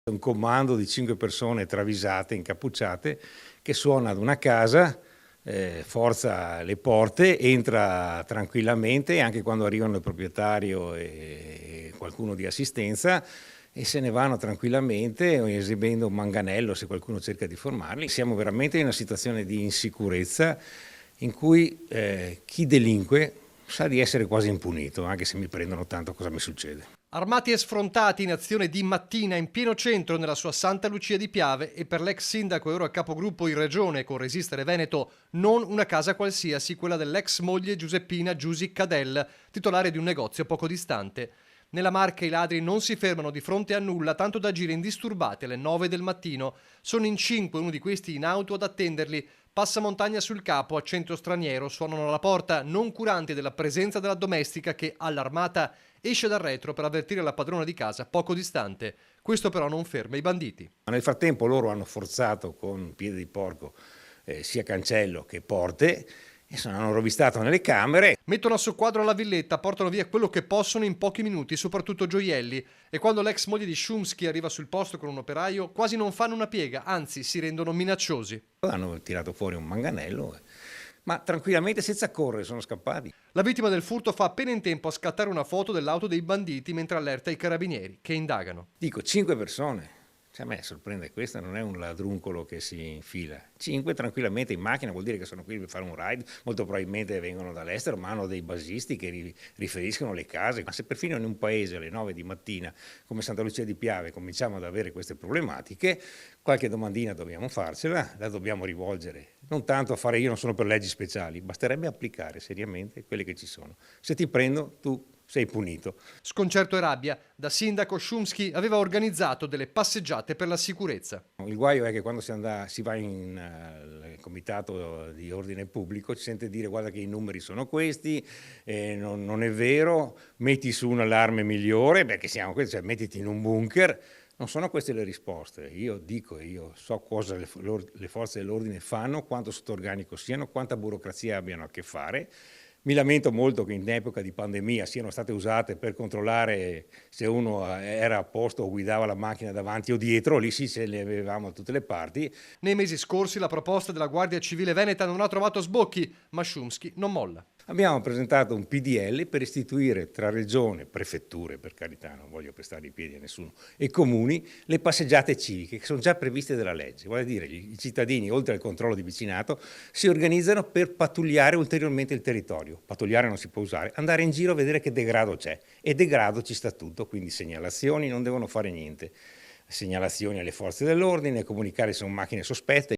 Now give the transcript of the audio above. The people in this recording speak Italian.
Un comando di 5 persone travisate, incappucciate, che suona ad una casa, forza le porte, entra tranquillamente anche quando arrivano il proprietario e qualcuno di assistenza e se ne vanno tranquillamente esibendo un manganello se qualcuno cerca di fermarli. Siamo veramente in una situazione di insicurezza in cui chi delinque sa di essere quasi impunito, anche se mi prendono tanto cosa mi succede. Armati e sfrontati in azione di mattina in pieno centro nella sua Santa Lucia di Piave e per l'ex sindaco e ora capogruppo in regione con Resistere Veneto non una casa qualsiasi, quella dell'ex moglie Giuseppina Giusy Cadel, titolare di un negozio poco distante. Nella Marca i ladri non si fermano di fronte a nulla, tanto da agire indisturbati alle 9 del mattino. Sono in 5, uno di questi in auto ad attenderli. Passamontagna sul capo, accento straniero, suonano alla porta, non curanti della presenza della domestica che, allarmata, esce dal retro per avvertire la padrona di casa poco distante. Questo però non ferma i banditi. Nel frattempo loro hanno forzato con piede di porco sia cancello che porte e hanno rovistato nelle camere. Mettono a soqquadro la villetta, portano via quello che possono in pochi minuti, soprattutto gioielli. E quando l'ex moglie di Shumsky arriva sul posto con un operaio, quasi non fanno una piega, anzi si rendono minacciosi. Hanno tirato fuori un manganello, ma tranquillamente senza correre sono scappati. La vittima del furto fa appena in tempo a scattare una foto dell'auto dei banditi mentre allerta i carabinieri, che indagano. Dico 5 persone. Cioè, a me sorprende questo, non è un ladruncolo che si infila. 5 tranquillamente in macchina, vuol dire che sono qui per fare un ride, molto probabilmente vengono dall'estero, ma hanno dei basisti che riferiscono le case. Ma se perfino in un paese alle 9 di mattina, come Santa Lucia di Piave, cominciamo ad avere queste problematiche, qualche domandina dobbiamo farcela, la dobbiamo rivolgere. Non tanto a fare io non sono per leggi speciali, basterebbe applicare seriamente quelle che ci sono. Se ti prendo, tu sei punito. Sconcerto e rabbia, da sindaco Shumsky aveva organizzato delle passeggiate per la sicurezza. Il guaio è che quando si va in comitato di ordine pubblico ci sente dire guarda che i numeri sono questi, non è vero, metti su un allarme migliore perché siamo questi, cioè mettiti in un bunker. Non sono queste le risposte, io so cosa le forze dell'ordine fanno, quanto sottorganico siano, quanta burocrazia abbiano a che fare. Mi lamento molto che in epoca di pandemia siano state usate per controllare se uno era a posto o guidava la macchina davanti o dietro, lì sì ce le avevamo da tutte le parti. Nei mesi scorsi la proposta della Guardia Civile Veneta non ha trovato sbocchi, ma Shumsky non molla. Abbiamo presentato un PDL per istituire tra regione, prefetture, per carità, non voglio pestare i piedi a nessuno, e comuni, le passeggiate civiche che sono già previste dalla legge. Vuol dire i cittadini, oltre al controllo di vicinato, si organizzano per pattugliare ulteriormente il territorio. Pattugliare non si può usare, andare in giro a vedere che degrado c'è. E degrado ci sta tutto, quindi segnalazioni non devono fare niente. Segnalazioni alle forze dell'ordine, comunicare se sono macchine sospette.